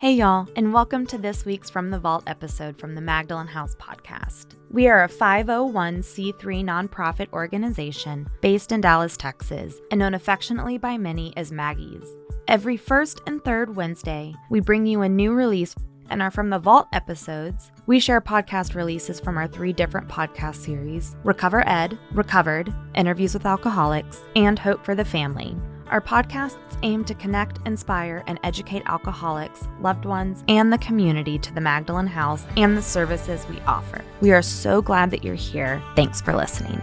Hey y'all, and welcome to this week's From the Vault episode from the Magdalen House podcast. We are a 501c3 nonprofit organization based in Dallas, Texas, and known affectionately by many as Maggies. Every first and third Wednesday, we bring you a new release, and our From the Vault episodes, we share podcast releases from our 3 different podcast series: Recover Ed, Recovered, Interviews with Alcoholics, and Hope for the Family. Our podcasts aim to connect, inspire, and educate alcoholics, loved ones, and the community to the Magdalen House and the services we offer. We are so glad that you're here. Thanks for listening.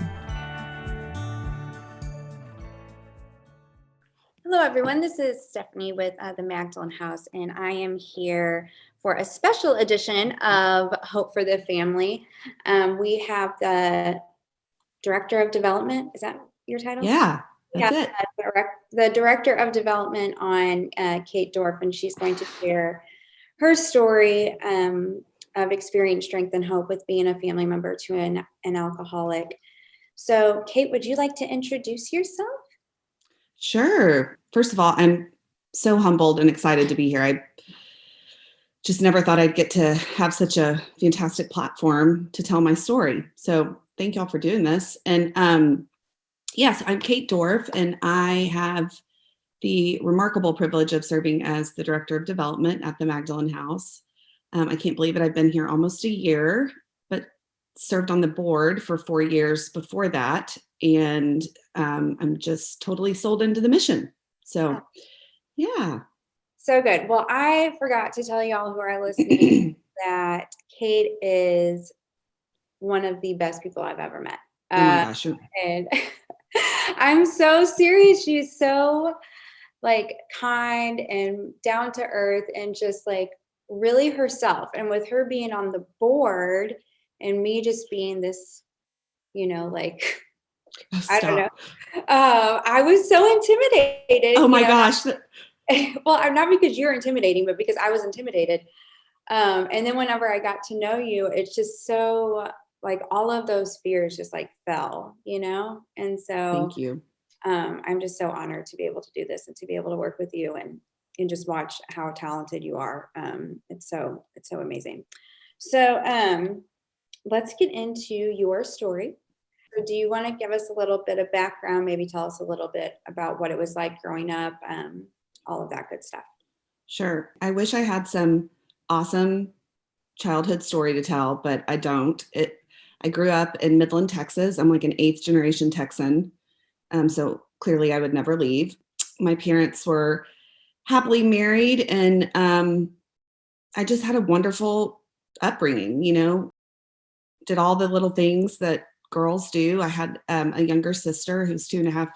Hello, everyone. This is Stephanie with the Magdalen House, and I am here for a special edition of Hope for the Family. We have the Director of Development. Is that your title? Yeah. That's it. The Director of Development on Kate Dorff, and she's going to share her story of experience, strength, and hope with being a family member to an alcoholic. So, Kate, would you like to introduce yourself? Sure. First of all, I'm so humbled and excited to be here. I just never thought I'd get to have such a fantastic platform to tell my story. So thank y'all for doing this. And yes, I'm Kate Dorff, and I have the remarkable privilege of serving as the Director of Development at the Magdalen House. I can't believe it. I've been here almost a year, but served on the board for 4 years before that. And I'm just totally sold into the mission. So, yeah. So good. Well, I forgot to tell y'all who are listening that Kate is one of the best people I've ever met. Oh my gosh. And I'm so serious. She's so kind and down to earth and just really herself. And with her being on the board and me just being this, I don't know. I was so intimidated. Oh my gosh. Well, not because you're intimidating, but because I was intimidated. And then whenever I got to know you, it's just so all of those fears just fell, And so thank you. I'm just so honored to be able to do this and to be able to work with you and just watch how talented you are. It's so amazing. So let's get into your story. So do you want to give us a little bit of background, maybe tell us a little bit about what it was like growing up, all of that good stuff? Sure. I wish I had some awesome childhood story to tell, but I don't. I grew up in Midland, Texas. I'm like an 8th generation Texan. So clearly I would never leave. My parents were happily married, and I just had a wonderful upbringing, did all the little things that girls do. I had a younger sister who's 2.5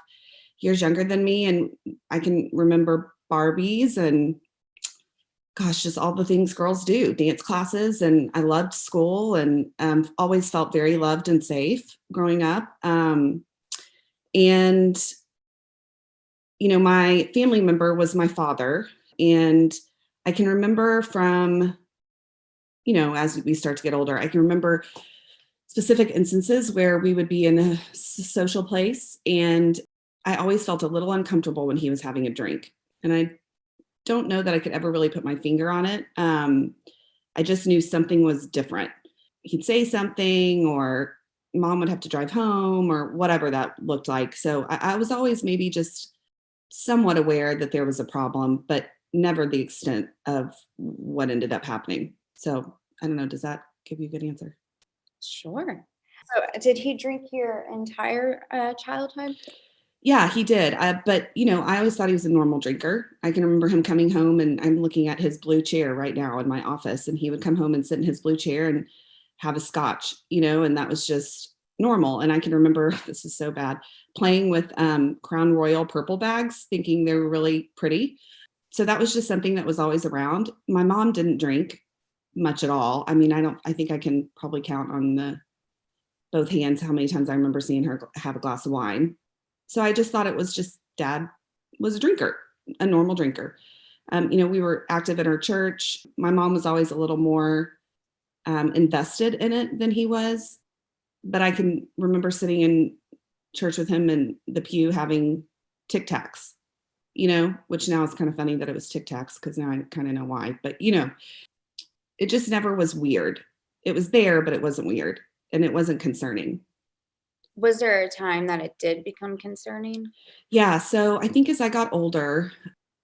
years younger than me, and I can remember Barbies and gosh, just all the things girls do, dance classes. And I loved school and always felt very loved and safe growing up. And, my family member was my father. And I can remember from, as we start to get older, I can remember specific instances where we would be in a social place. And I always felt a little uncomfortable when he was having a drink. And I don't know that I could ever really put my finger on it. I just knew something was different. He'd say something, or mom would have to drive home, or whatever that looked like. So I was always maybe just somewhat aware that there was a problem, but never the extent of what ended up happening. So I don't know. Does that give you a good answer? Sure. So did he drink your entire childhood? Yeah, he did. But, I always thought he was a normal drinker. I can remember him coming home, and I'm looking at his blue chair right now in my office, and he would come home and sit in his blue chair and have a scotch, and that was just normal. And I can remember, this is so bad, playing with Crown Royal purple bags, thinking they were really pretty. So that was just something that was always around. My mom didn't drink much at all. I mean, I think I can probably count on both hands how many times I remember seeing her have a glass of wine. So I just thought it was just dad was a drinker, a normal drinker. We were active in our church. My mom was always a little more invested in it than he was. But I can remember sitting in church with him in the pew having Tic Tacs which now is kind of funny that it was Tic Tacs because now I kind of know why. But, it just never was weird. It was there, but it wasn't weird and it wasn't concerning. Was there a time that it did become concerning? Yeah. So I think as I got older,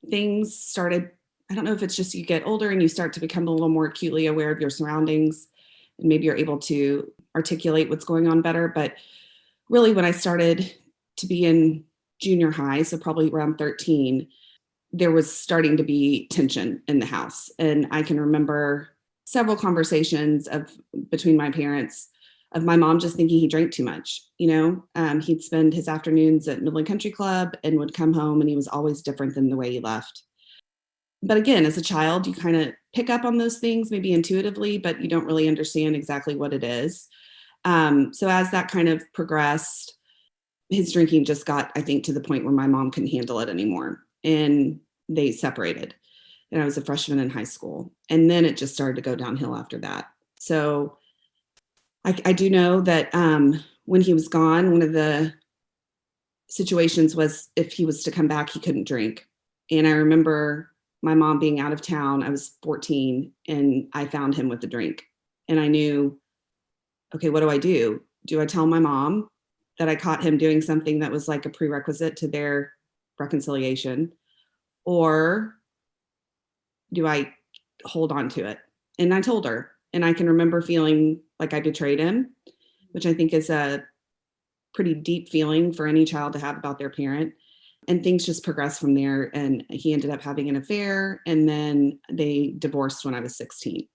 things started, I don't know if it's just you get older and you start to become a little more acutely aware of your surroundings and maybe you're able to articulate what's going on better. But really when I started to be in junior high, so probably around 13, there was starting to be tension in the house. And I can remember several conversations between my parents of my mom just thinking he drank too much. He'd spend his afternoons at Midland Country Club and would come home and he was always different than the way he left. But again, as a child, you kind of pick up on those things maybe intuitively, but you don't really understand exactly what it is. So as that kind of progressed, his drinking just got, I think, to the point where my mom couldn't handle it anymore. And they separated. And I was a freshman in high school. And then it just started to go downhill after that. So I do know that when he was gone, one of the situations was if he was to come back, he couldn't drink. And I remember my mom being out of town. I was 14 and I found him with a drink. And I knew, okay, what do I do? Do I tell my mom that I caught him doing something that was like a prerequisite to their reconciliation? Or do I hold on to it? And I told her, and I can remember feeling like I betrayed him, which I think is a pretty deep feeling for any child to have about their parent. And things just progressed from there. And he ended up having an affair. And then they divorced when I was 16.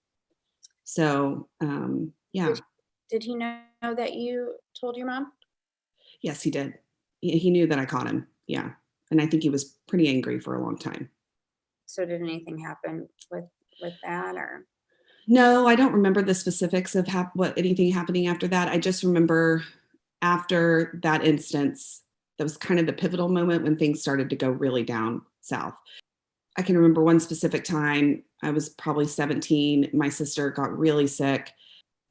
So, yeah. Did he know that you told your mom? Yes, he did. He knew that I caught him. Yeah. And I think he was pretty angry for a long time. So did anything happen with that or? No, I don't remember the specifics of anything happening after that. I just remember after that instance, that was kind of the pivotal moment when things started to go really down south. I can remember one specific time, I was probably 17. My sister got really sick,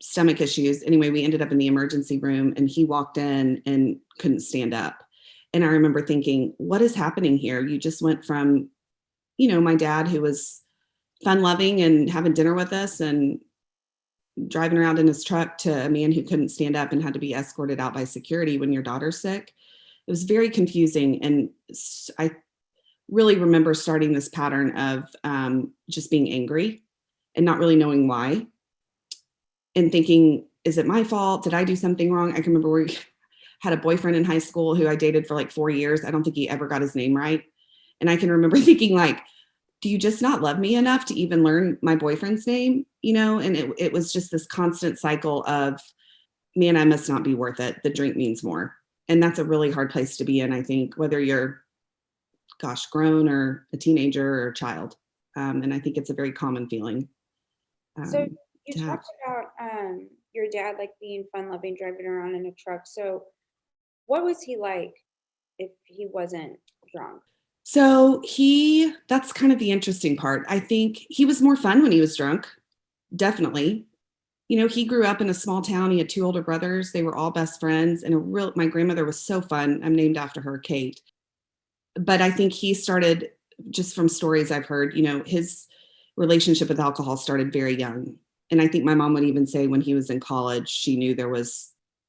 stomach issues. Anyway, we ended up in the emergency room and he walked in and couldn't stand up. And I remember thinking, what is happening here? You just went from, my dad who was fun loving and having dinner with us and driving around in his truck to a man who couldn't stand up and had to be escorted out by security when your daughter's sick. It was very confusing. And I really remember starting this pattern of just being angry and not really knowing why and thinking, is it my fault? Did I do something wrong? I can remember we had a boyfriend in high school who I dated for like 4 years. I don't think he ever got his name right. And I can remember thinking like, do you just not love me enough to even learn my boyfriend's name? And it was just this constant cycle of, man, I must not be worth it. The drink means more. And that's a really hard place to be in, I think, whether you're, grown or a teenager or a child. And I think it's a very common feeling. So you to have. talked about your dad like being fun loving, driving around in a truck. So what was he like if he wasn't drunk? So that's kind of the interesting part. I think he was more fun when he was drunk. Definitely. He grew up in a small town. He had 2 older brothers. They were all best friends. And my grandmother was so fun. I'm named after her, Kate. But I think he started, just from stories I've heard, his relationship with alcohol started very young. And I think my mom would even say when he was in college, she knew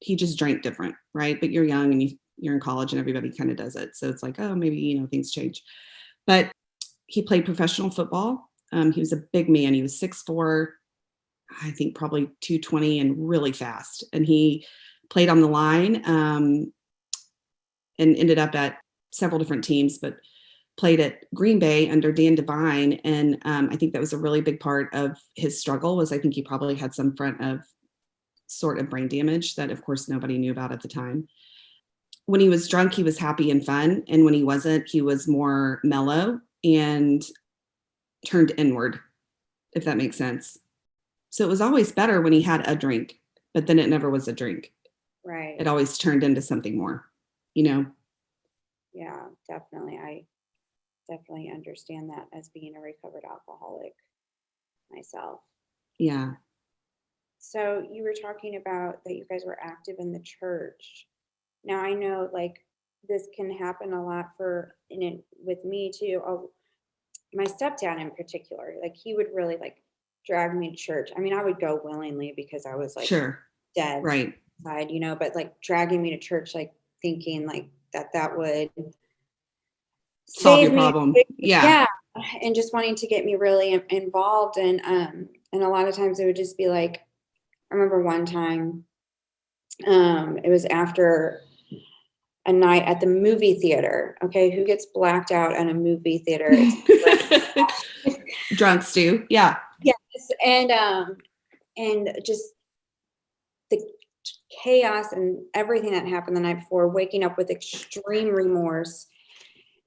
he just drank different, right? But you're young and you're in college and everybody kind of does it. So it's like, oh, maybe, things change. But he played professional football. He was a big man. He was 6'4", I think probably 220 and really fast. And he played on the line and ended up at several different teams, but played at Green Bay under Dan Devine. And I think that was a really big part of his struggle was I think he probably had some sort of brain damage that of course nobody knew about at the time. When he was drunk, he was happy and fun. And when he wasn't, he was more mellow and turned inward, if that makes sense. So it was always better when he had a drink, but then it never was a drink. Right. It always turned into something more, Yeah, definitely. I definitely understand that as being a recovered alcoholic myself. Yeah. So you were talking about that you guys were active in the church. Now I know like this can happen a lot with me too. My stepdad in particular, like he would really like drag me to church. I mean, I would go willingly because I was like Sure. dead Right. inside, but like dragging me to church, like thinking like that would Solve your save me. problem. Yeah. Yeah. And just wanting to get me really involved. And a lot of times it would just be like, I remember one time, it was after a night at the movie theater. Okay. Who gets blacked out at a movie theater? Drunks do. Yeah. Yes. And just the chaos and everything that happened the night before, waking up with extreme remorse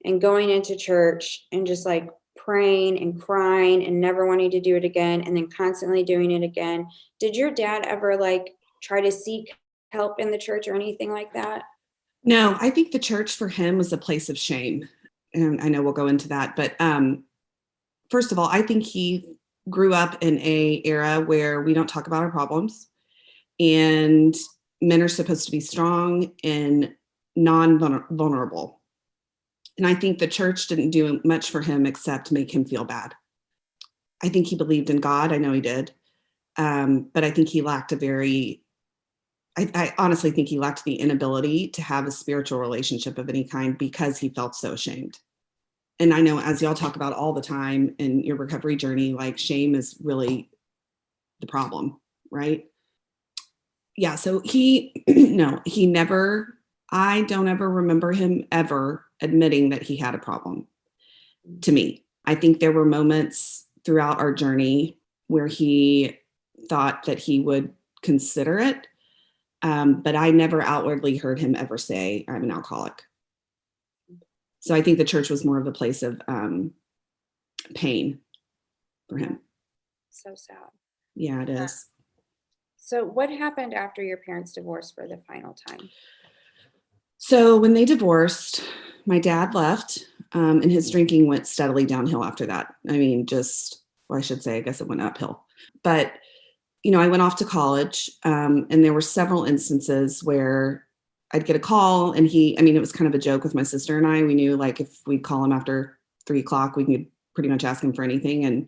and going into church and just like praying and crying and never wanting to do it again, and then constantly doing it again. Did your dad ever like try to seek help in the church or anything like that? No, I think the church for him was a place of shame. And I know we'll go into that, but first of all, I think he grew up in a era where we don't talk about our problems, and men are supposed to be strong and non-vulnerable. And I think the church didn't do much for him except make him feel bad. I think he believed in God. I know he did. But I think he lacked I honestly think he lacked the inability to have a spiritual relationship of any kind because he felt so ashamed. And I know, as y'all talk about all the time in your recovery journey, like shame is really the problem, right? Yeah. So I don't ever remember him ever admitting that he had a problem to me. I think there were moments throughout our journey where he thought that he would consider it. But I never outwardly heard him ever say, I'm an alcoholic. So I think the church was more of a place of pain for him. So sad. Yeah, it is. So what happened after your parents divorced for the final time? So when they divorced, my dad left, and his drinking went steadily downhill after that. I mean, I should say, I guess it went uphill. But, I went off to college, and there were several instances where I'd get a call and it was kind of a joke with my sister and I. We knew like if we'd call him after 3:00, we could pretty much ask him for anything and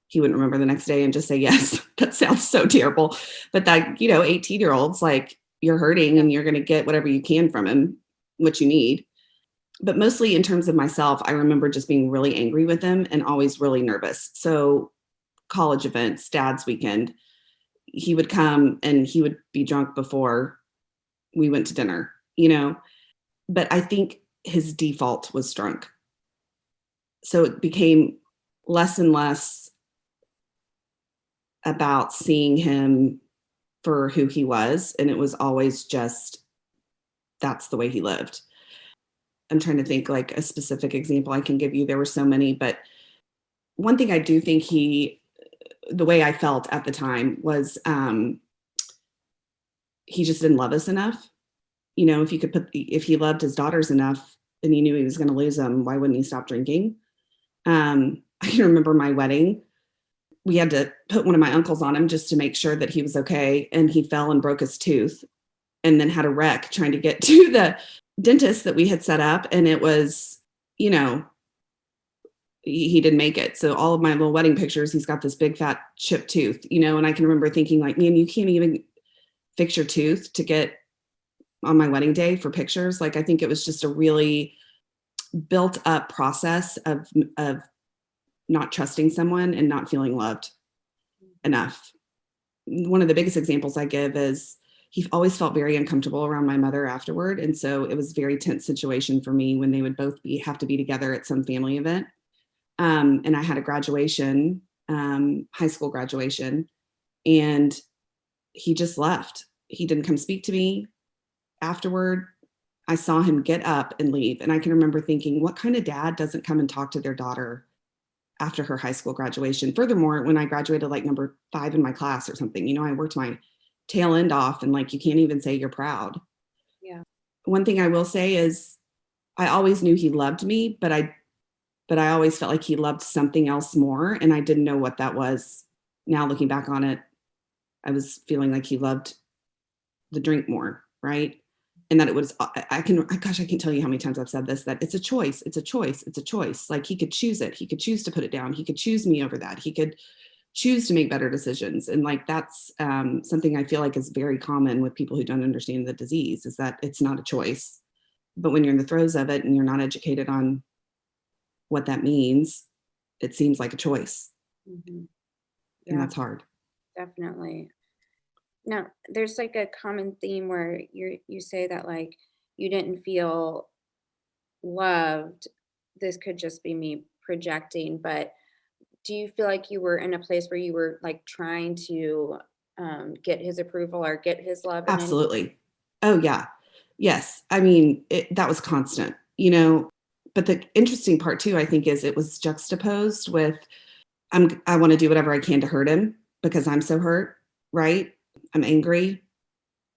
he wouldn't remember the next day and just say yes. That sounds so terrible. But that, 18-year-olds, like you're hurting and you're going to get whatever you can from him, what you need. But mostly in terms of myself, I remember just being really angry with him and always really nervous. So college events, dad's weekend, he would come and he would be drunk before we went to dinner, but I think his default was drunk. So it became less and less about seeing him for who he was. And it was always just, that's the way he lived. I'm trying to think like a specific example I can give you. There were so many, but one thing I do think the way I felt at the time was he just didn't love us enough. If he loved his daughters enough and he knew he was going to lose them, why wouldn't he stop drinking? I can remember my wedding. We had to put one of my uncles on him just to make sure that he was okay. And he fell and broke his tooth and then had a wreck trying to get to the dentist that we had set up. And it was, he didn't make it. So all of my little wedding pictures, he's got this big fat chipped tooth, and I can remember thinking like, man, you can't even fix your tooth to get on my wedding day for pictures. Like, I think it was just a really built up process of not trusting someone and not feeling loved enough. One of the biggest examples I give is he always felt very uncomfortable around my mother afterward. And so it was a very tense situation for me when they would both have to be together at some family event. And I had a graduation, high school graduation, and he just left. He didn't come speak to me. Afterward, I saw him get up and leave. And I can remember thinking, what kind of dad doesn't come and talk to their daughter after her high school graduation? Furthermore, when I graduated like number 5 in my class or something, I worked my tail end off and like, you can't even say you're proud. Yeah. One thing I will say is I always knew he loved me, but I always felt like he loved something else more. And I didn't know what that was. Now looking back on it, I was feeling like he loved the drink more, right? And that it was, I can't tell you how many times I've said this, that it's a choice. It's a choice. It's a choice. Like he could choose it. He could choose to put it down. He could choose me over that. He could choose to make better decisions. And like, that's something I feel like is very common with people who don't understand the disease, is that it's not a choice. But when you're in the throes of it and you're not educated on what that means, it seems like a choice. Mm-hmm. Yeah, and that's hard. Definitely. Now, there's like a common theme where you say that like you didn't feel loved. This could just be me projecting, but do you feel like you were in a place where you were like trying to get his approval or get his love? Absolutely. Oh yeah. Yes. I mean, that was constant, you know, but the interesting part too, I think, is it was juxtaposed with, I want to do whatever I can to hurt him because I'm so hurt. Right. I'm angry.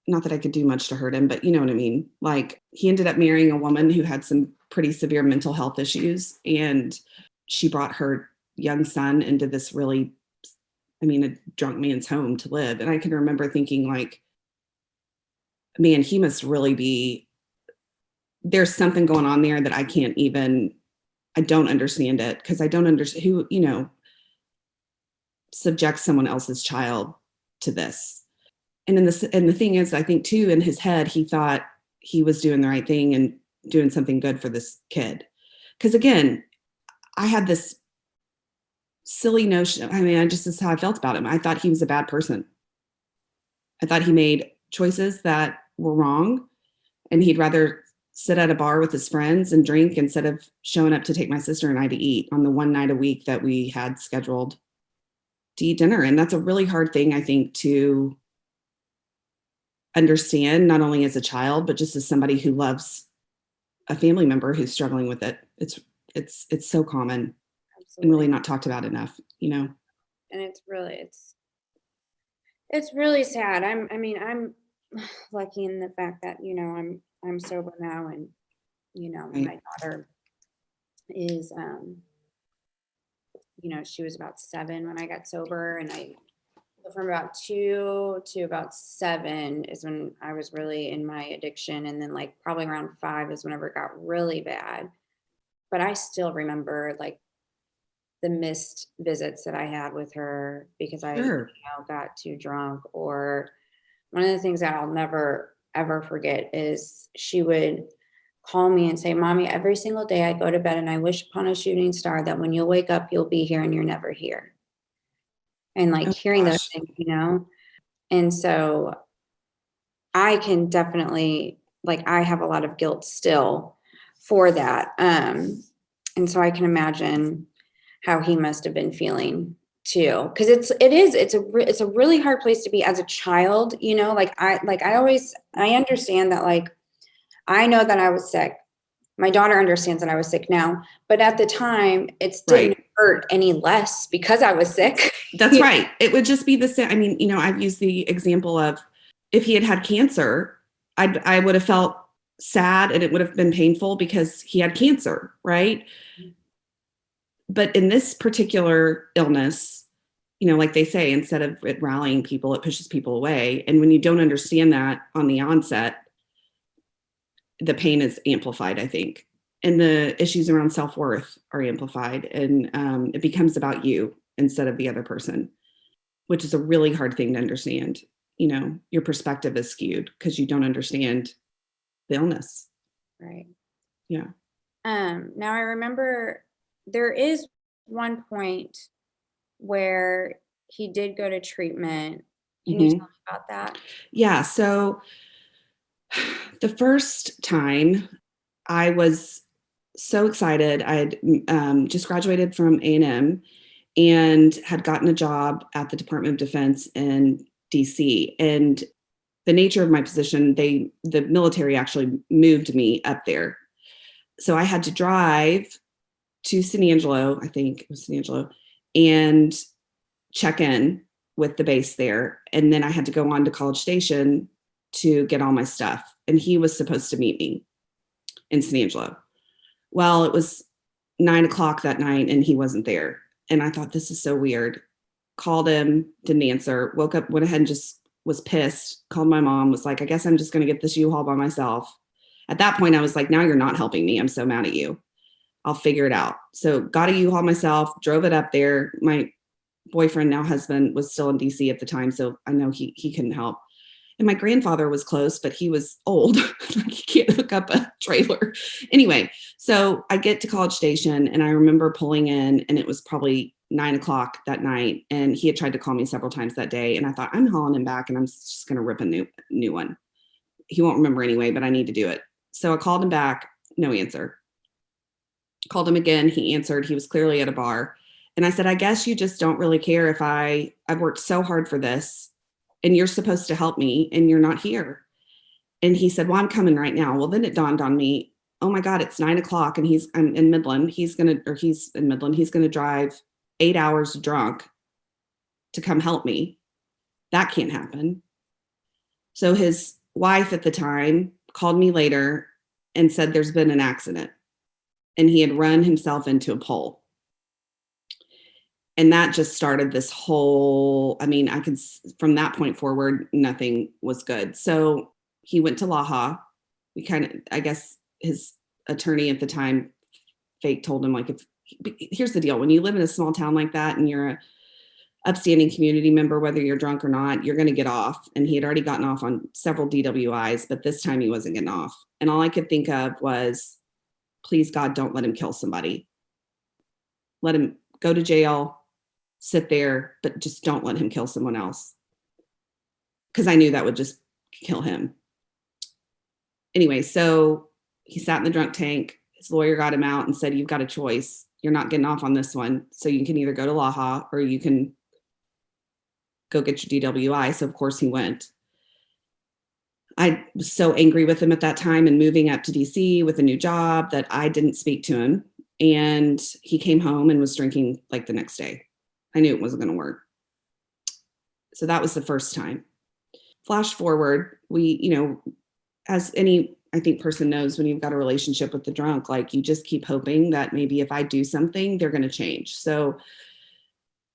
Not that I could do much to hurt him, but you know what I mean? Like he ended up marrying a woman who had some pretty severe mental health issues, and she brought her young son into this really, a drunk man's home to live. And I can remember thinking like, man, he must really be, there's something going on there that I don't understand it, because I don't understand who, subjects someone else's child to this. And the thing is, I think too, in his head, he thought he was doing the right thing and doing something good for this kid. Because again, I had this silly notion. This is how I felt about him. I thought he was a bad person. I thought he made choices that were wrong, and he'd rather sit at a bar with his friends and drink instead of showing up to take my sister and I to eat on the one night a week that we had scheduled to eat dinner. And that's a really hard thing, I think, to understand, not only as a child, but just as somebody who loves a family member who's struggling with it. It's so common. Absolutely. And really not talked about enough, And it's really sad. I'm lucky in the fact that, I'm sober now, and, Right. my daughter is, she was about 7 when I got sober, and from about 2 to about 7 is when I was really in my addiction. And then like probably around 5 is whenever it got really bad. But I still remember like the missed visits that I had with her because I got too drunk. Or one of the things that I'll never, ever forget is she would call me and say, "Mommy, every single day I go to bed and I wish upon a shooting star that when you'll wake up, you'll be here and you're never here." And like hearing those things, And so I can definitely, like, I have a lot of guilt still for that. And so I can imagine how he must have been feeling too. Cause it's a really hard place to be as a child, I understand that, like, I know that I was sick. My daughter understands that I was sick now, but at the time it didn't hurt any less because I was sick. That's right. It would just be the same. I've used the example of if he had had cancer, I would have felt sad and it would have been painful because he had cancer, right? But in this particular illness, like they say, instead of it rallying people, it pushes people away. And when you don't understand that on the onset, the pain is amplified, I think. And the issues around self-worth are amplified, and it becomes about you instead of the other person, which is a really hard thing to understand. Your perspective is skewed because you don't understand the illness. Right. Yeah. Now I remember there is one point where he did go to treatment. Can you tell me about that? Yeah. So the first time I was so excited. I had just graduated from A&M and had gotten a job at the Department of Defense in DC. And the nature of my position, the military actually moved me up there. So I had to drive to San Angelo, I think it was San Angelo, and check in with the base there. And then I had to go on to College Station to get all my stuff. And he was supposed to meet me in San Angelo. Well, it was 9:00 that night and he wasn't there. And I thought, this is so weird. Called him, didn't answer, woke up, went ahead and just was pissed, called my mom, was like, I guess I'm just going to get this U-Haul by myself. At that point, I was like, now you're not helping me. I'm so mad at you. I'll figure it out. So got a U-Haul myself, drove it up there. My boyfriend, now husband, was still in DC at the time. So I know he couldn't help. And my grandfather was close, but he was old. He can't hook up a trailer. Anyway, so I get to College Station and I remember pulling in, and it was probably 9:00 that night. And he had tried to call me several times that day. And I thought, I'm hauling him back and I'm just going to rip a new one. He won't remember anyway, but I need to do it. So I called him back, no answer. Called him again. He answered. He was clearly at a bar. And I said, I guess you just don't really care if I've worked so hard for this and you're supposed to help me and you're not here. And he said, well, I'm coming right now. Well, then it dawned on me, oh my God, it's 9:00 and I'm in Midland. He's in Midland. He's going to drive 8 hours drunk to come help me. That can't happen. So his wife at the time called me later and said there's been an accident and he had run himself into a pole. And that just started this whole, from that point forward, nothing was good. So he went to Laha. I guess his attorney at the time fake told him, like, here's the deal. When you live in a small town like that and you're a upstanding community member, whether you're drunk or not, you're going to get off. And he had already gotten off on several DWIs, but this time he wasn't getting off. And all I could think of was, please God, don't let him kill somebody. Let him go to jail, sit there, but just don't let him kill someone else. Because I knew that would just kill him. Anyway, so he sat in the drunk tank. His lawyer got him out and said, you've got a choice. You're not getting off on this one. So you can either go to Laha or you can go get your DWI. So of course he went. I was so angry with him at that time and moving up to DC with a new job that I didn't speak to him. And he came home and was drinking like the next day. I knew it wasn't going to work. So that was the first time. Flash forward, as any, I think, person knows, when you've got a relationship with the drunk, like, you just keep hoping that maybe if I do something, they're going to change. So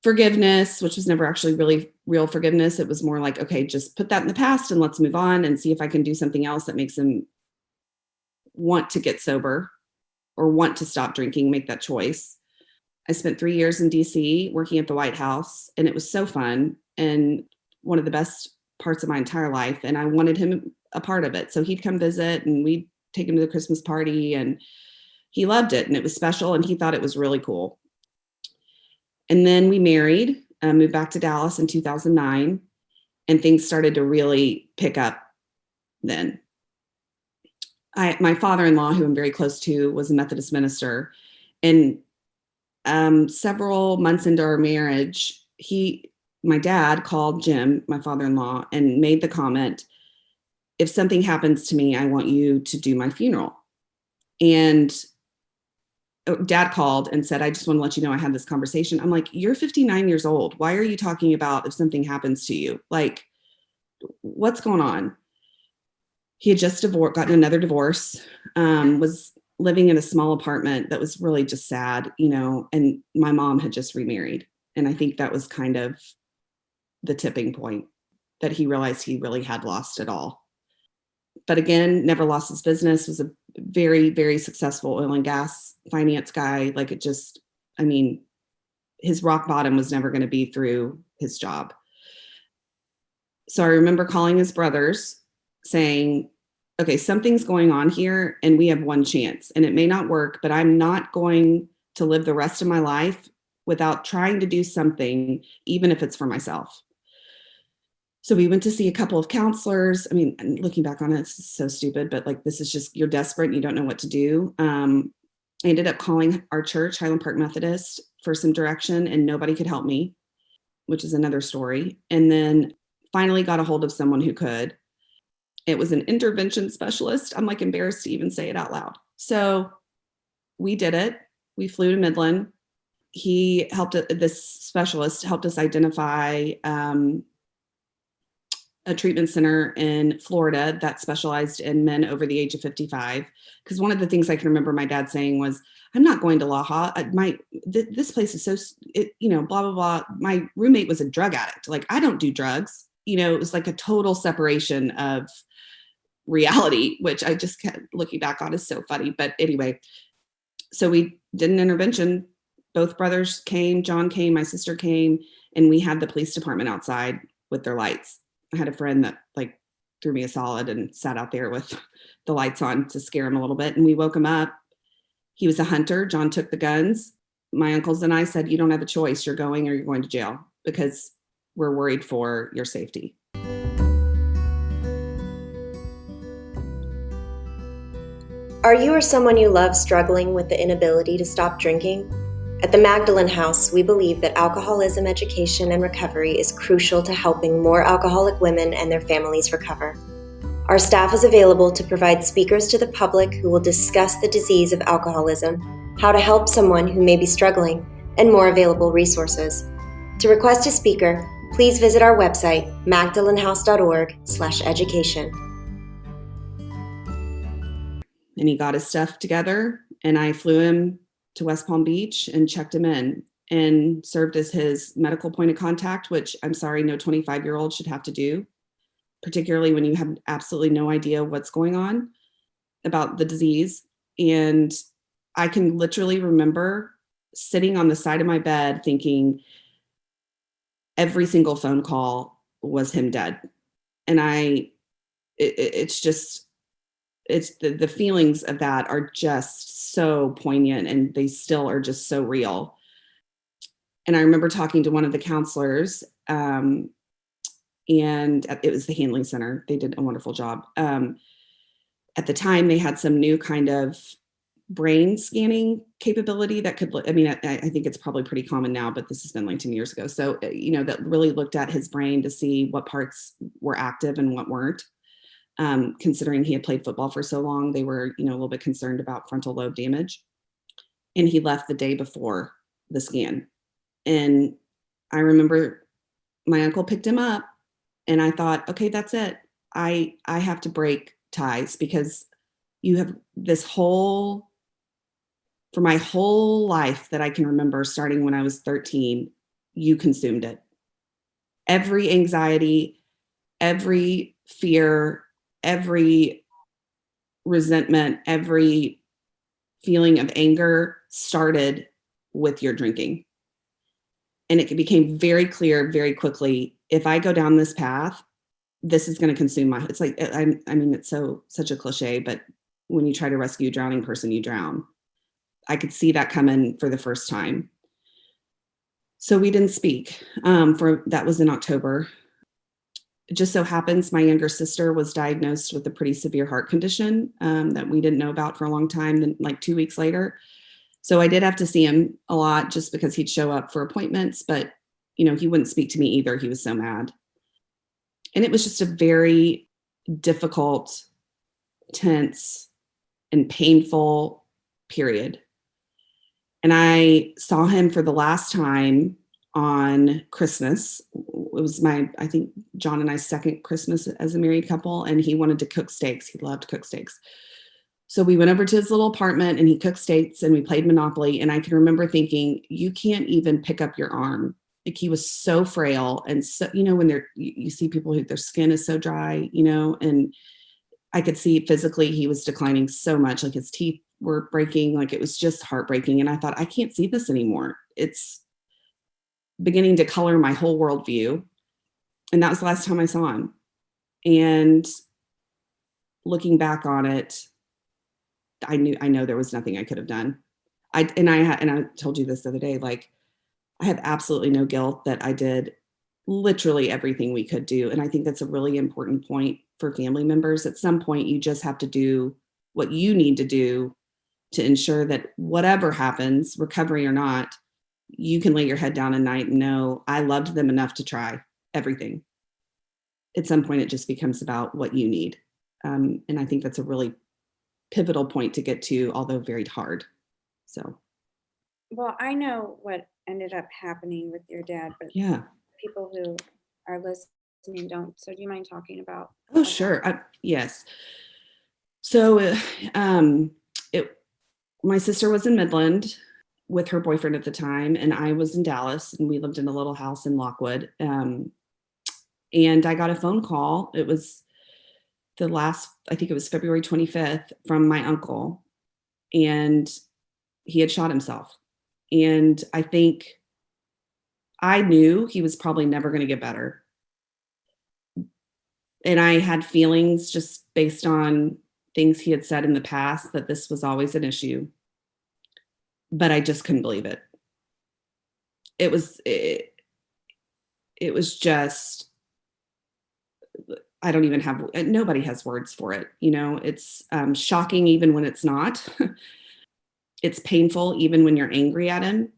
forgiveness, which was never actually really real forgiveness. It was more like, okay, just put that in the past and let's move on and see if I can do something else that makes him want to get sober or want to stop drinking, make that choice. I spent 3 years in DC working at the White House, and it was so fun and one of the best parts of my entire life. And I wanted him a part of it. So he'd come visit and we'd take him to the Christmas party, and he loved it and it was special and he thought it was really cool. And then we married, moved back to Dallas in 2009, and things started to really pick up then. My father-in-law, who I'm very close to, was a Methodist minister, and several months into our marriage, my dad called Jim, my father-in-law, and made the comment, if something happens to me, I want you to do my funeral. And Dad called and said, I just want to let you know I had this conversation. I'm like, you're 59 years old. Why are you talking about if something happens to you? Like, what's going on? He had just gotten another divorce, was living in a small apartment that was really just sad, and my mom had just remarried. And I think that was kind of the tipping point that he realized he really had lost it all. But again, never lost his business, was a very, very successful oil and gas finance guy. Like, his rock bottom was never going to be through his job. So I remember calling his brothers saying, okay, something's going on here and we have one chance and it may not work, but I'm not going to live the rest of my life without trying to do something, even if it's for myself. So we went to see a couple of counselors. Looking back on it, it's so stupid, but like, this is just, you're desperate and you don't know what to do. I ended up calling our church, Highland Park Methodist, for some direction, and nobody could help me, which is another story. And then finally got a hold of someone who could. It was an intervention specialist. I'm like embarrassed to even say it out loud. So we did it. We flew to Midland. This specialist helped us identify a treatment center in Florida that specialized in men over the age of 55. Because one of the things I can remember my dad saying was, I'm not going to Laha. This place is so, blah, blah, blah. My roommate was a drug addict. Like, I don't do drugs. it was like a total separation of reality, which I just kept looking back on is so funny. But anyway, so we did an intervention. Both brothers came, John came, my sister came, and we had the police department outside with their lights. I had a friend that like threw me a solid and sat out there with the lights on to scare him a little bit. And we woke him up. He was a hunter. John took the guns. My uncles and I said, you don't have a choice. You're going or you're going to jail because we're worried for your safety. Are you or someone you love struggling with the inability to stop drinking? At the Magdalen House, we believe that alcoholism education and recovery is crucial to helping more alcoholic women and their families recover. Our staff is available to provide speakers to the public who will discuss the disease of alcoholism, how to help someone who may be struggling, and more available resources. To request a speaker, please visit our website, magdalenhouse.org/education. And he got his stuff together, and I flew him to West Palm Beach and checked him in and served as his medical point of contact, which I'm sorry, no 25-year-old should have to do, particularly when you have absolutely no idea what's going on about the disease. And I can literally remember sitting on the side of my bed thinking every single phone call was him dead. And it's the feelings of that are just so poignant, and they still are just so real. And I remember talking to one of the counselors, and it was the Handling Center. They did a wonderful job. At the time, they had some new kind of brain scanning capability that could, I think it's probably pretty common now, but this has been like 10 years ago. So, that really looked at his brain to see what parts were active and what weren't. Considering he had played football for so long, they were, a little bit concerned about frontal lobe damage. And he left the day before the scan. And I remember my uncle picked him up, and I thought, okay, that's it. I have to break ties, because you have for my whole life that I can remember, starting when I was 13, you consumed it. Every anxiety, every fear, every resentment, every feeling of anger started with your drinking. And it became very clear very quickly, if I go down this path, this is going to consume it's like, it's such a cliche, but when you try to rescue a drowning person, you drown. I could see that coming for the first time. So we didn't speak. That was in October. It just so happens my younger sister was diagnosed with a pretty severe heart condition that we didn't know about for a long time, then like 2 weeks later. So I did have to see him a lot just because he'd show up for appointments, but he wouldn't speak to me either. He was so mad. And it was just a very difficult, tense, and painful period. And I saw him for the last time on Christmas. It was I think John and I's second Christmas as a married couple, and he wanted to cook steaks. He loved to cook steaks. So we went over to his little apartment, and he cooked steaks, and we played Monopoly. And I can remember thinking, you can't even pick up your arm. Like, he was so frail. And so, when you see people who their skin is so dry, and I could see physically he was declining so much, like his teeth were breaking, like it was just heartbreaking. And I thought, I can't see this anymore. It's beginning to color my whole worldview. And that was the last time I saw him. And looking back on it, I know there was nothing I could have done. I told you this the other day, like, I have absolutely no guilt that I did literally everything we could do. And I think that's a really important point for family members. At some point, you just have to do what you need to do to ensure that whatever happens, recovery or not, you can lay your head down at night and know, I loved them enough to try everything. At some point, it just becomes about what you need. And I think that's a really pivotal point to get to, although very hard. So. Well, I know what ended up happening with your dad, but yeah, people who are listening don't. So do you mind talking about? Oh, sure. Yes. So my sister was in Midland with her boyfriend at the time, and I was in Dallas, and we lived in a little house in Lockwood. And I got a phone call. It was I think it was February 25th, from my uncle, and he had shot himself. And I think I knew he was probably never going to get better. And I had feelings just based on things he had said in the past that this was always an issue. But I just couldn't believe it. It was just, I don't even have, nobody has words for it. It's shocking even when it's not. It's painful even when you're angry at him,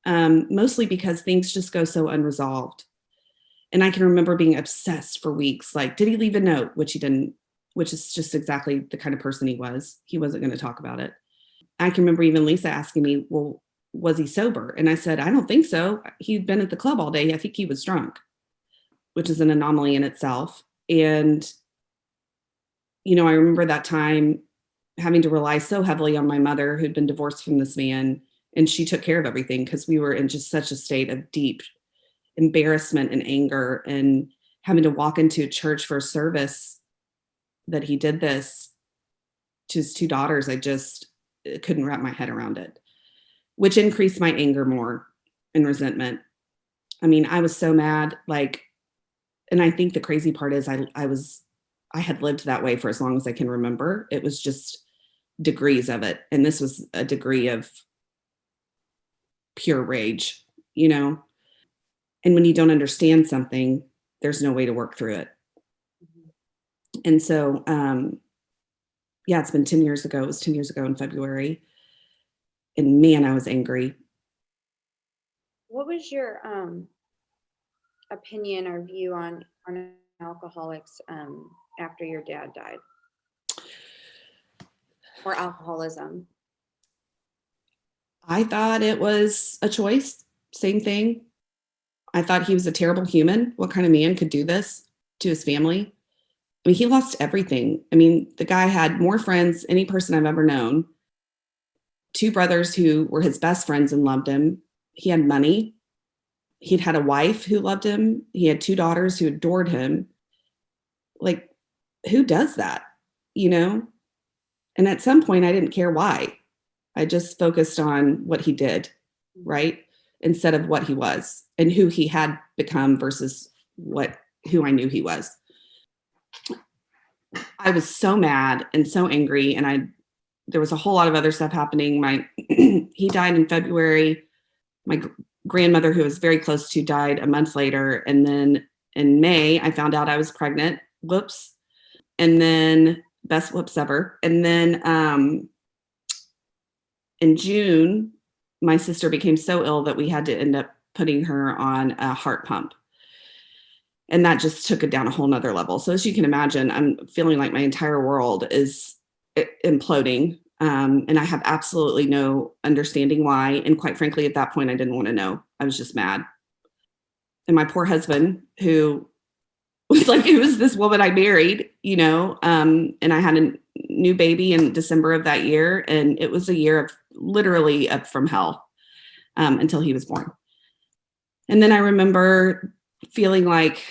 mostly because things just go so unresolved. And I can remember being obsessed for weeks. Like, did he leave a note? Which he didn't, which is just exactly the kind of person he was. He wasn't going to talk about it. I can remember even Lisa asking me, well, was he sober? And I said, I don't think so. He'd been at the club all day. I think he was drunk, which is an anomaly in itself. And, I remember that time having to rely so heavily on my mother, who'd been divorced from this man, and she took care of everything because we were in just such a state of deep embarrassment and anger, and having to walk into a church for a service that he did this to his two daughters. I just couldn't wrap my head around it, which increased my anger more and resentment. I mean, I was so mad, and I think the crazy part is I had lived that way for as long as I can remember. It was just degrees of it. And this was a degree of pure rage, And when you don't understand something, there's no way to work through it. And so, it's been 10 years ago. It was 10 years ago in February. And man, I was angry. What was your opinion or view on alcoholics after your dad died, or alcoholism? I thought it was a choice. Same thing. I thought he was a terrible human. What kind of man could do this to his family? I mean, he lost everything. I mean, the guy had more friends than any person I've ever known. 2 brothers who were his best friends and loved him. He had money. He'd had a wife who loved him. He had 2 daughters who adored him. Like, who does that? And at some point, I didn't care why. I just focused on what he did, right? Instead of what he was and who he had become versus who I knew he was. I was so mad and so angry, and there was a whole lot of other stuff happening. He died in February. My grandmother, who I was very close to, died a month later. And then in May, I found out I was pregnant. Whoops. And then, best whoops ever. And then in June, my sister became so ill that we had to end up putting her on a heart pump. And that just took it down a whole nother level. So as you can imagine, I'm feeling like my entire world is imploding. And I have absolutely no understanding why. And quite frankly, at that point, I didn't want to know. I was just mad. And my poor husband, who was like, it was this woman I married, and I had a new baby in December of that year. And it was a year of literally up from hell until he was born. And then I remember feeling like,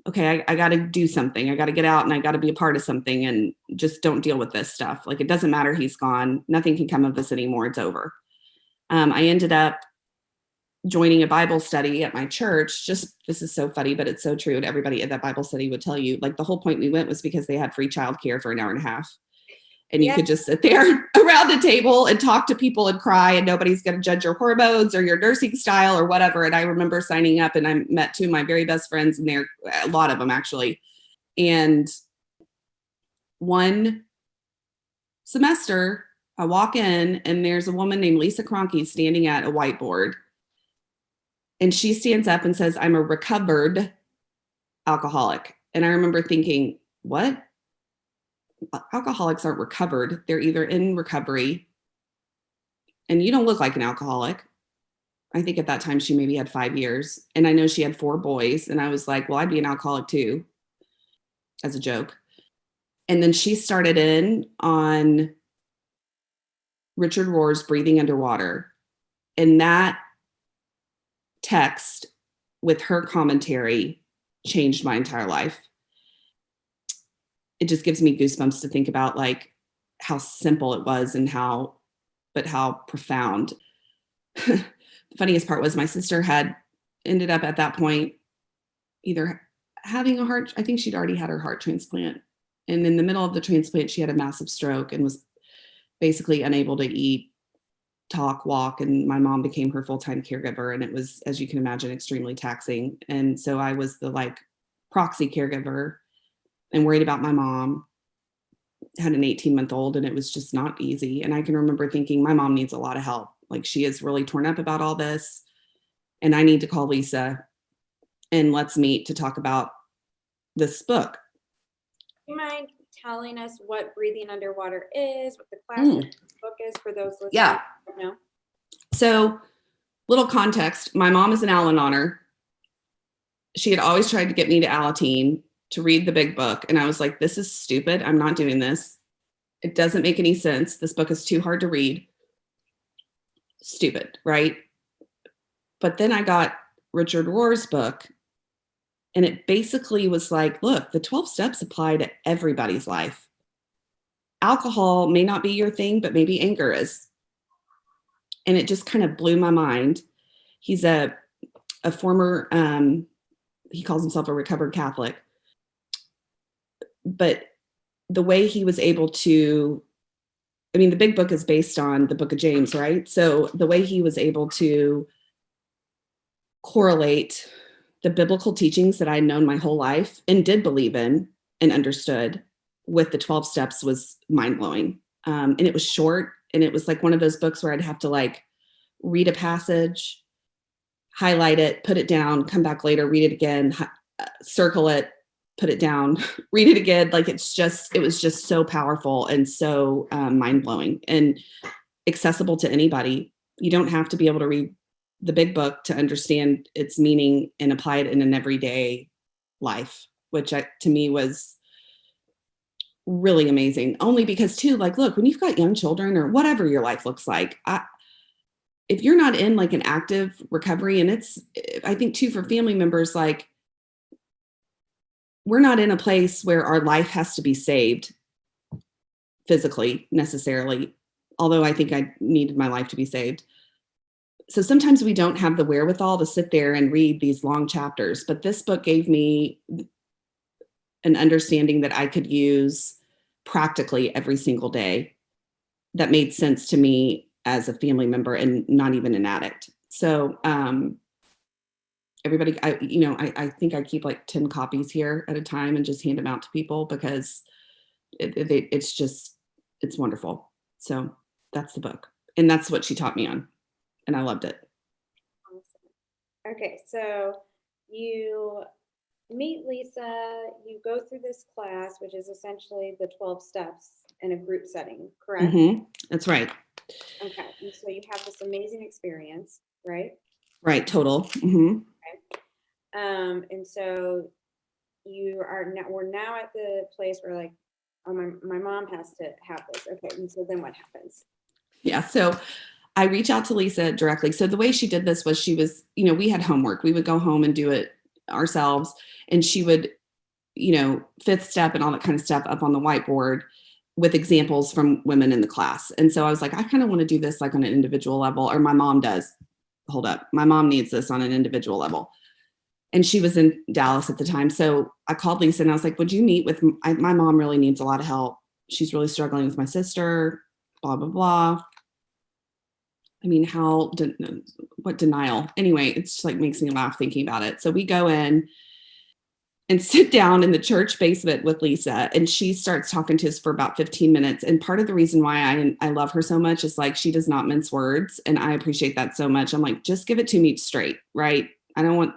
okay, I got to do something. I got to get out and I got to be a part of something, and just don't deal with this stuff. Like, it doesn't matter. He's gone. Nothing can come of this anymore. It's over. I ended up joining a Bible study at my church. This is so funny, but it's so true. And everybody at that Bible study would tell you, like, the whole point we went was because they had free childcare for an hour and a half. And you could just sit there around a table and talk to people and cry, and nobody's going to judge your hormones or your nursing style or whatever. And I remember signing up, and I met 2 of my very best friends in there, a lot of them actually. And one semester, I walk in, and there's a woman named Lisa Kroenke standing at a whiteboard. And she stands up and says, I'm a recovered alcoholic. And I remember thinking, what? Alcoholics aren't recovered. They're either in recovery, and you don't look like an alcoholic. I think at that time she maybe had 5 years, and I know she had 4 boys. And I was like, well, I'd be an alcoholic too, as a joke. And then she started in on Richard Rohr's Breathing Underwater. And that text with her commentary changed my entire life. It just gives me goosebumps to think about like how simple it was and how profound. The funniest part was my sister had ended up at that point either having I think she'd already had her heart transplant. And in the middle of the transplant, she had a massive stroke and was basically unable to eat, talk, walk. And my mom became her full-time caregiver. And it was, as you can imagine, extremely taxing. And so I was the like proxy caregiver and worried about my mom. Had an 18-month-old, and it was just not easy. And I can remember thinking, my mom needs a lot of help. Like, she is really torn up about all this. And I need to call Lisa and let's meet to talk about this book. Do you mind telling us what Breathing Underwater is, what the class of this book is for those listening? Yeah. Who don't know? So, little context, my mom is an Al-Anoner. She had always tried to get me to Alateen to read the big book. And I was like, this is stupid. I'm not doing this. It doesn't make any sense. This book is too hard to read. Stupid, right? But then I got Richard Rohr's book. And it basically was like, look, the 12 steps apply to everybody's life. Alcohol may not be your thing, but maybe anger is. And it just kind of blew my mind. He's a former, he calls himself a recovered Catholic. But the way he was able to, I mean, the big book is based on the book of James, right? So the way he was able to correlate the biblical teachings that I had known my whole life and did believe in and understood with the 12 steps was mind-blowing. And it was short, and it was like one of those books where I'd have to like read a passage, highlight it, put it down, come back later, read it again, circle it, put it down, read it again. Like it was just so powerful and so mind-blowing and accessible to anybody. You don't have to be able to read the big book to understand its meaning and apply it in an everyday life, which to me was really amazing. Only because too, like, look, when you've got young children or whatever your life looks like, if you're not in like an active recovery, and I think too, for family members, like, we're not in a place where our life has to be saved physically necessarily, although I think I needed my life to be saved. So sometimes we don't have the wherewithal to sit there and read these long chapters, but this book gave me an understanding that I could use practically every single day that made sense to me as a family member and not even an addict. So everybody, I think I keep like 10 copies here at a time and just hand them out to people because it's wonderful. So that's the book. And that's what she taught me on. And I loved it. Awesome. Okay, so you meet Lisa, you go through this class, which is essentially the 12 steps in a group setting, correct? Mm-hmm. That's right. Okay, and so you have this amazing experience, right? Right, total. Mm-hmm. Okay. And so we're now at the place where like, oh, my mom has to have this. Okay, and so then what happens? Yeah, so I reach out to Lisa directly. So the way she did this was we had homework. We would go home and do it ourselves. And she would, fifth step and all that kind of stuff up on the whiteboard with examples from women in the class. And so I was like, I kind of want to do this like on an individual level, or my mom does. Hold up. My mom needs this on an individual level. And she was in Dallas at the time. So I called Lisa and I was like, would you meet with my mom really needs a lot of help. She's really struggling with my sister, blah, blah, blah. I mean, what denial? Anyway, it's just like makes me laugh thinking about it. So we go in and sit down in the church basement with Lisa, and she starts talking to us for about 15 minutes. And part of the reason why I love her so much is like, she does not mince words. And I appreciate that so much. I'm like, just give it to me straight, right? I don't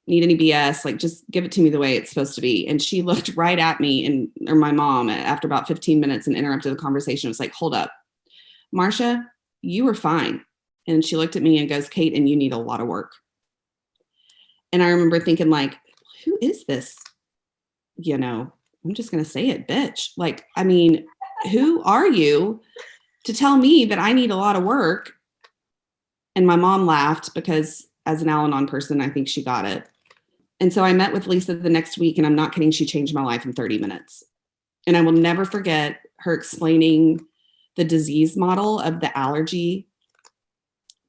need any BS. Like, just give it to me the way it's supposed to be. And she looked right at me or my mom after about 15 minutes and interrupted the conversation. It was like, hold up, Marcia, you were fine. And she looked at me and goes, Kate, and you need a lot of work. And I remember thinking like, who is this? I'm just going to say it, bitch. Like, I mean, who are you to tell me that I need a lot of work? And my mom laughed because as an Al-Anon person, I think she got it. And so I met with Lisa the next week, and I'm not kidding, she changed my life in 30 minutes. And I will never forget her explaining the disease model of the allergy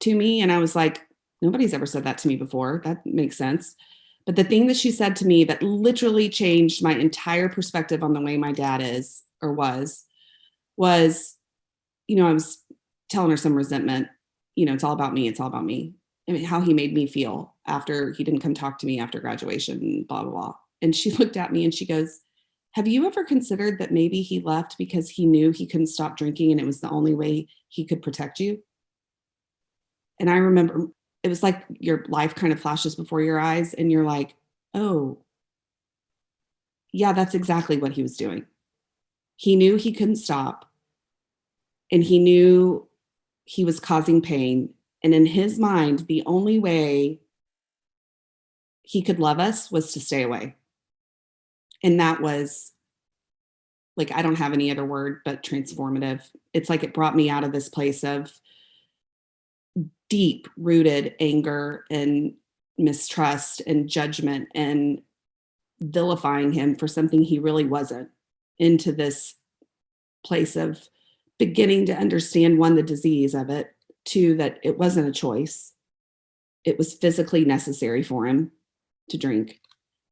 to me. And I was like, nobody's ever said that to me before. That makes sense. But the thing that she said to me that literally changed my entire perspective on the way my dad is or was, I was telling her some resentment, it's all about me. It's all about me. I mean, how he made me feel after he didn't come talk to me after graduation, blah, blah, blah. And she looked at me and she goes, have you ever considered that maybe he left because he knew he couldn't stop drinking and it was the only way he could protect you? And I remember it was like your life kind of flashes before your eyes and you're like, oh, yeah, that's exactly what he was doing. He knew he couldn't stop and he knew he was causing pain. And in his mind, the only way he could love us was to stay away. And that was like, I don't have any other word but transformative. It's like it brought me out of this place of deep rooted anger and mistrust and judgment and vilifying him for something he really wasn't, into this place of beginning to understand, one, the disease of it, two, that it wasn't a choice. It was physically necessary for him to drink.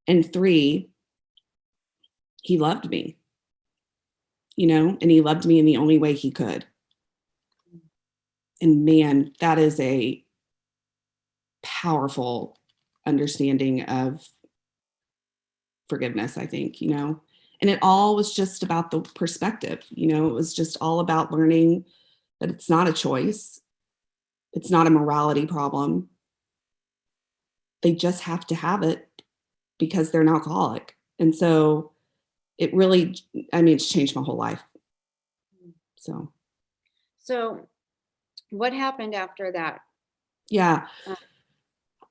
And three, he loved me, and he loved me in the only way he could. And man, that is a powerful understanding of forgiveness, I think, and it all was just about the perspective, it was just all about learning that it's not a choice. It's not a morality problem. They just have to have it because they're an alcoholic. And so it really, it's changed my whole life. So what happened after that? Yeah.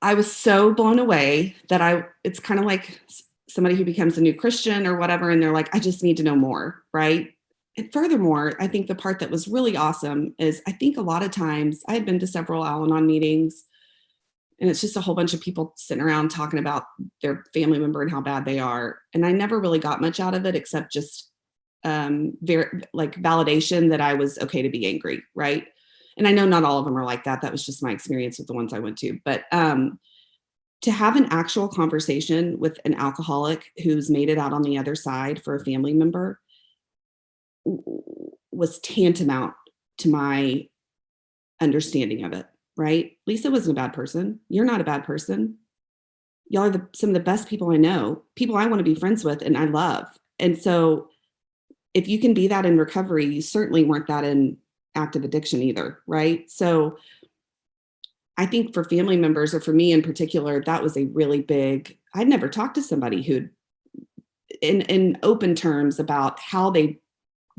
I was so blown away that it's kind of like somebody who becomes a new Christian or whatever, and they're like, I just need to know more, right? And furthermore, I think the part that was really awesome is I think a lot of times I had been to several Al-Anon meetings, and it's just a whole bunch of people sitting around talking about their family member and how bad they are. And I never really got much out of it except just very like validation that I was okay to be angry, right? And I know not all of them are like that. That was just my experience with the ones I went to. But to have an actual conversation with an alcoholic who's made it out on the other side for a family member was tantamount to my understanding of it, right? Lisa wasn't a bad person. You're not a bad person. Y'all are some of the best people I know, people I want to be friends with and I love. And so if you can be that in recovery, you certainly weren't that in active addiction either, right? So I think for family members, or for me in particular, that was a really big, I'd never talked to somebody who'd in open terms about how they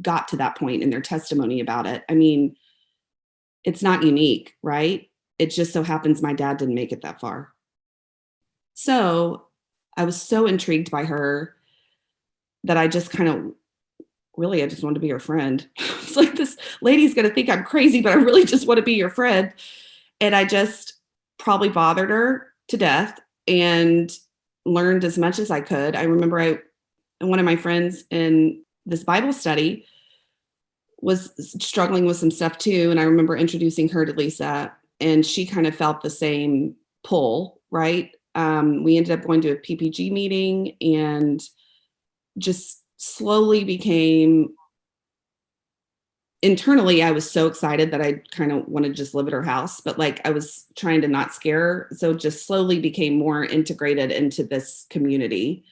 got to that point in their testimony about it. It's not unique, right? It just so happens my dad didn't make it that far. So I was so intrigued by her that I just kind of I just wanted to be her friend. It's like, this lady's going to think I'm crazy, but I really just want to be your friend. And I just probably bothered her to death and learned as much as I could. I remember one of my friends in this Bible study was struggling with some stuff too. And I remember introducing her to Lisa, and she kind of felt the same pull, right? We ended up going to a PPG meeting and just slowly became, internally, I was so excited that I kind of wanted to just live at her house, but like I was trying to not scare her. So just slowly became more integrated into this community.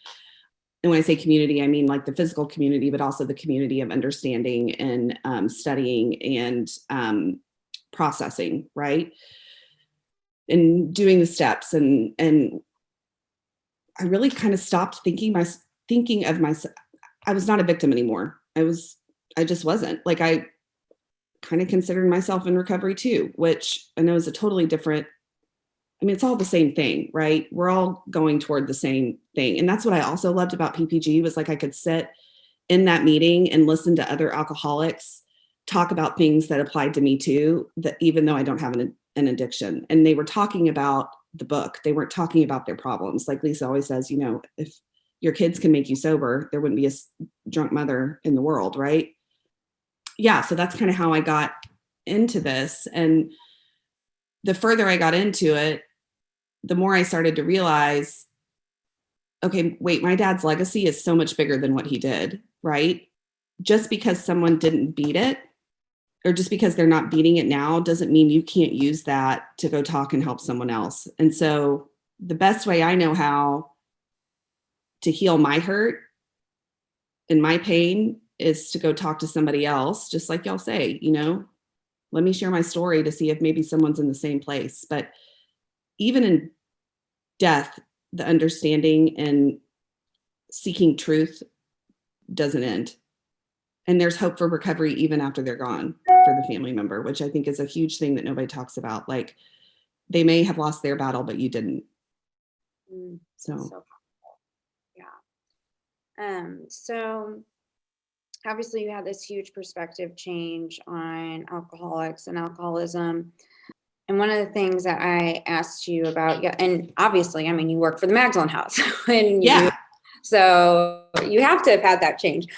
And when I say community, I mean like the physical community, but also the community of understanding and studying and processing, right? And doing the steps. And I really kind of stopped thinking of myself. I was not a victim anymore. I just wasn't. Like, I kind of considered myself in recovery too, which I know is a totally different, it's all the same thing, right? We're all going toward the same thing. And that's what I also loved about PPG was like, I could sit in that meeting and listen to other alcoholics talk about things that applied to me too, that even though I don't have an addiction, and they were talking about the book. They weren't talking about their problems. Like Lisa always says, if your kids can make you sober, there wouldn't be a drunk mother in the world, right? Yeah, so that's kind of how I got into this. And the further I got into it, the more I started to realize, okay, wait, my dad's legacy is so much bigger than what he did, right? Just because someone didn't beat it, or just because they're not beating it now, doesn't mean you can't use that to go talk and help someone else. And so the best way I know how to heal my hurt and my pain is to go talk to somebody else, just like y'all say, let me share my story to see if maybe someone's in the same place. But even in death, the understanding and seeking truth doesn't end. And there's hope for recovery even after they're gone for the family member, which I think is a huge thing that nobody talks about. Like, they may have lost their battle, but you didn't. So powerful. Yeah. So obviously you had this huge perspective change on alcoholics and alcoholism. And one of the things that I asked you about, and obviously, I mean, you work for the Magdalen House. So you have to have had that change.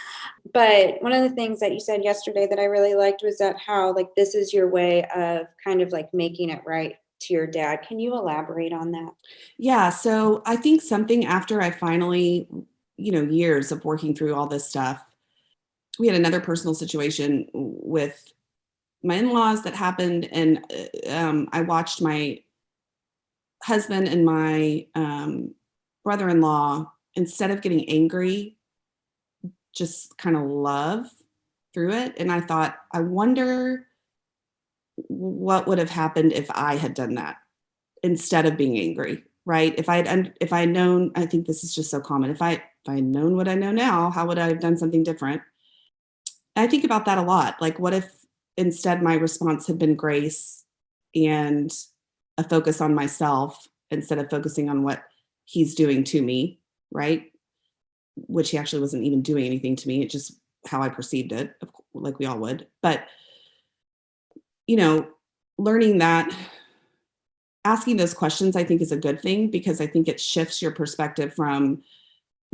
But one of the things that you said yesterday that I really liked was that how, like, this is your way of kind of like making it right to your dad. Can you elaborate on that? Yeah. So I think something after I finally, years of working through all this stuff, we had another personal situation with my in-laws that happened. And I watched my husband and my brother-in-law, instead of getting angry, just kind of love through it. And I thought, I wonder what would have happened if I had done that instead of being angry, right? If I had known, I think this is just so common. If I had known what I know now, how would I have done something different? I think about that a lot. Like, what if instead my response had been grace and a focus on myself instead of focusing on what he's doing to me, right? Which he actually wasn't even doing anything to me. It's just how I perceived it, like we all would. But, learning that, asking those questions, I think is a good thing, because I think it shifts your perspective from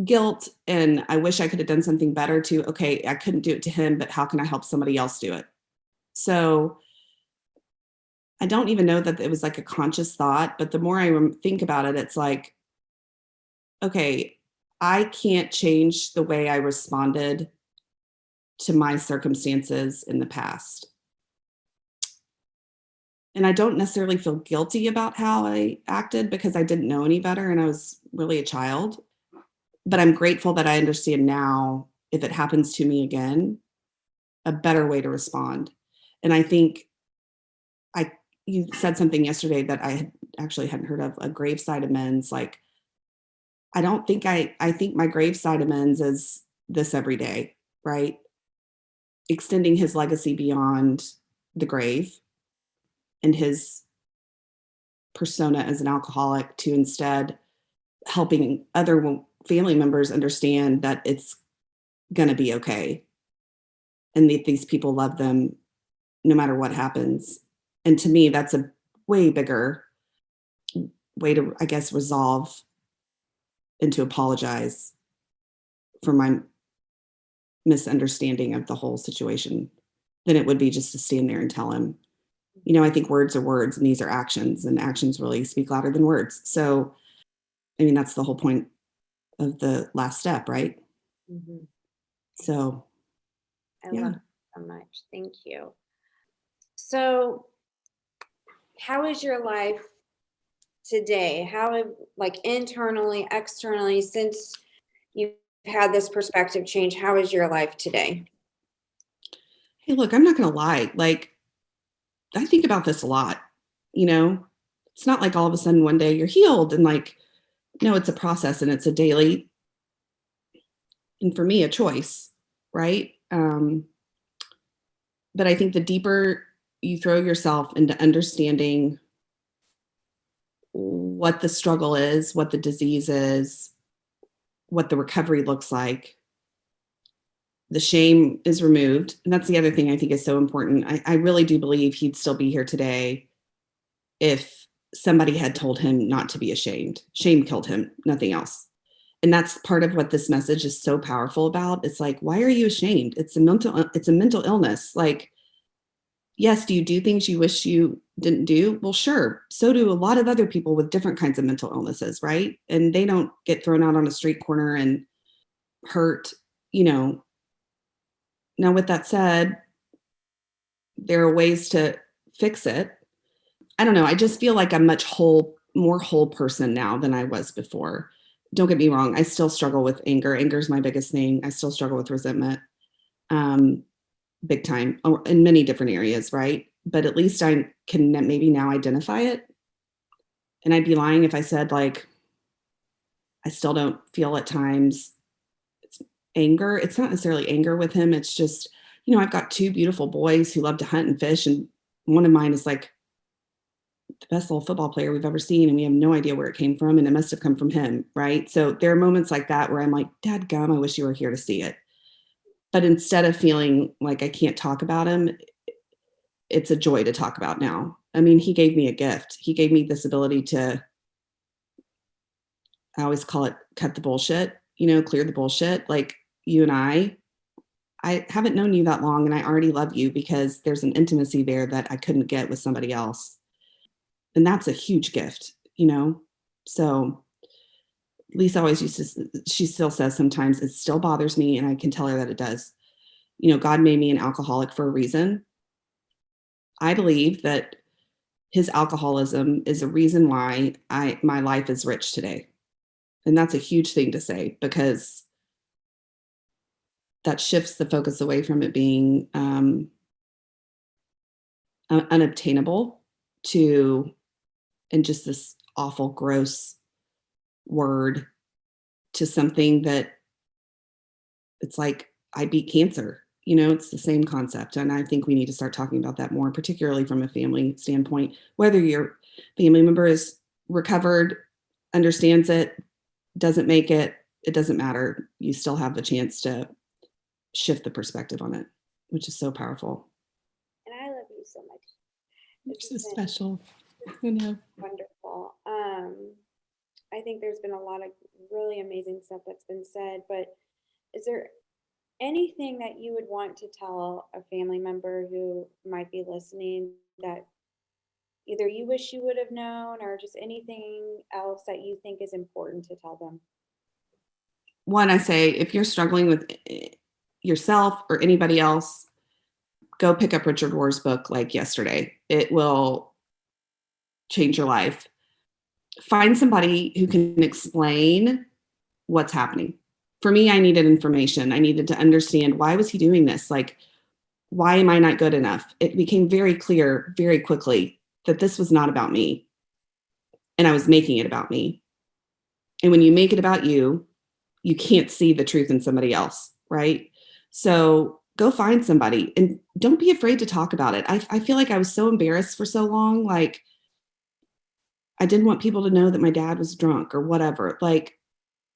guilt and I wish I could have done something better to, okay, I couldn't do it to him, but how can I help somebody else do it? So I don't even know that it was like a conscious thought, but the more I think about it, it's like, okay, I can't change the way I responded to my circumstances in the past. And I don't necessarily feel guilty about how I acted because I didn't know any better and I was really a child. But I'm grateful that I understand now, if it happens to me again, a better way to respond. And I think you said something yesterday that I actually hadn't heard of, a graveside amends. Like, I don't think I think my graveside amends is this every day, right? Extending his legacy beyond the grave and his persona as an alcoholic to instead helping other family members understand that it's going to be okay and that these people love them no matter what happens. And to me, that's a way bigger way to, I guess, resolve and to apologize for my misunderstanding of the whole situation than it would be just to stand there and tell him. I think words are words and these are actions, and actions really speak louder than words. So, I mean, that's the whole point of the last step, right? Mm-hmm. So, I love it so much. Thank you. So, how is your life today? How, like, internally, externally, since you've had this perspective change, how is your life today? Hey, look, I'm not going to lie. Like, I think about this a lot. It's not like all of a sudden one day you're healed, and like, no, it's a process and it's a daily, and for me, a choice, right? But I think the deeper you throw yourself into understanding what the struggle is, what the disease is, what the recovery looks like, the shame is removed. And that's the other thing I think is so important. I really do believe he'd still be here today if somebody had told him not to be ashamed. Shame killed him, nothing else. And that's part of what this message is so powerful about. It's like, why are you ashamed? It's a mental illness. Like, yes, do you do things you wish you didn't do? Well, sure. So do a lot of other people with different kinds of mental illnesses, right? And they don't get thrown out on a street corner and hurt, you know. Now, with that said, there are ways to fix it. I don't know. I just feel like I'm more whole person now than I was before. Don't get me wrong. I still struggle with anger. Anger is my biggest thing. I still struggle with resentment, big time, in many different areas, right? But at least I can maybe now identify it. And I'd be lying if I said, like, I still don't feel at times it's anger. It's not necessarily anger with him. It's just, I've got two beautiful boys who love to hunt and fish. And one of mine is like the best little football player we've ever seen. And we have no idea where it came from. And it must have come from him. Right. So there are moments like that where I'm like, dadgum, I wish you were here to see it. But instead of feeling like I can't talk about him, it's a joy to talk about now. I mean, he gave me a gift. He gave me this ability to, I always call it cut the bullshit, clear the bullshit. Like you and I haven't known you that long and I already love you because there's an intimacy there that I couldn't get with somebody else. And that's a huge gift, So Lisa always she still says sometimes it still bothers me and I can tell her that it does. God made me an alcoholic for a reason. I believe that his alcoholism is a reason why my life is rich today. And that's a huge thing to say because that shifts the focus away from it being unobtainable to, and just this awful, gross word to something that it's like, I beat cancer. It's the same concept. And I think we need to start talking about that more, particularly from a family standpoint, whether your family member is recovered, understands it, doesn't make it, it doesn't matter. You still have the chance to shift the perspective on it, which is so powerful. And I love you so much. It's so special. I know. Wonderful. I think there's been a lot of really amazing stuff that's been said, but is there anything that you would want to tell a family member who might be listening that either you wish you would have known or just anything else that you think is important to tell them? One, I say, if you're struggling with yourself or anybody else, go pick up Richard Rohr's book like yesterday. It will change your life. Find somebody who can explain what's happening. For me, I needed information. I needed to understand, why was he doing this? Like, why am I not good enough? It became very clear very quickly that this was not about me. And I was making it about me. And when you make it about you, you can't see the truth in somebody else, right? So go find somebody and don't be afraid to talk about it. I feel like I was so embarrassed for so long. Like, I didn't want people to know that my dad was drunk or whatever. Like,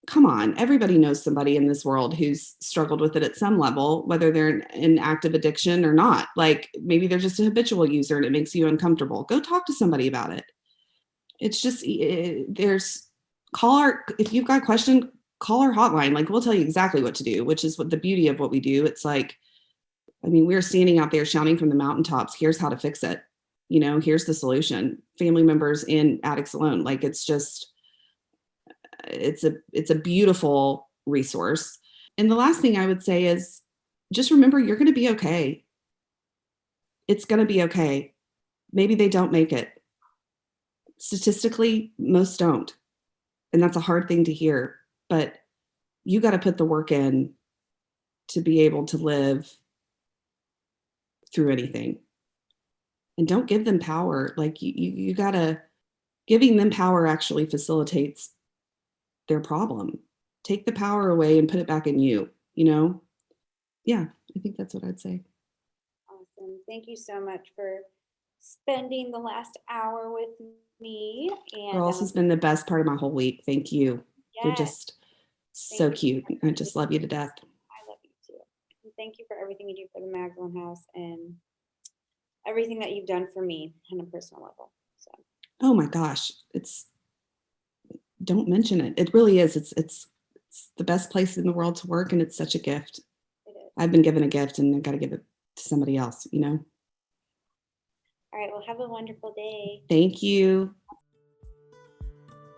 come on, everybody knows somebody in this world who's struggled with it at some level, whether they're in active addiction or not. Like, maybe they're just a habitual user and it makes you uncomfortable. Go talk to somebody about it. It's just, if you've got a question, call our hotline. Like, we'll tell you exactly what to do, which is what the beauty of what we do. It's like, we're standing out there shouting from the mountaintops, here's how to fix it. Here's the solution. Family members and addicts alone. Like, it's just, it's a beautiful resource. And the last thing I would say is just remember, you're going to be okay. It's going to be okay. Maybe they don't make it. Statistically, most don't. And that's a hard thing to hear, but you got to put the work in to be able to live through anything. And don't give them power. Like, you got to, giving them power actually facilitates their problem. Take the power away and put it back in you, Yeah, I think that's what I'd say. Awesome. Thank you so much for spending the last hour with me. And Girls, has been the best part of my whole week. Thank you. Yes. You're just so cute. I just love you to death. I love you too. And thank you for everything you do for the Magdalen House and everything that you've done for me on a personal level. So Oh my gosh, don't mention it. It really is. It's the best place in the world to work, and it's such a gift. It is. I've been given a gift, and I've got to give it to somebody else, All right. Well, have a wonderful day. Thank you.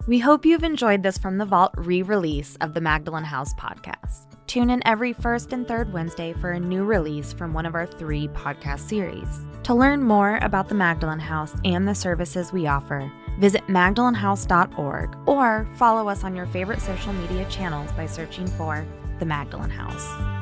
We hope you've enjoyed this From the Vault re-release of the Magdalen House podcast. Tune in every first and third Wednesday for a new release from one of our 3 podcast series. To learn more about the Magdalen House and the services we offer, visit magdalenhouse.org or follow us on your favorite social media channels by searching for the Magdalen House.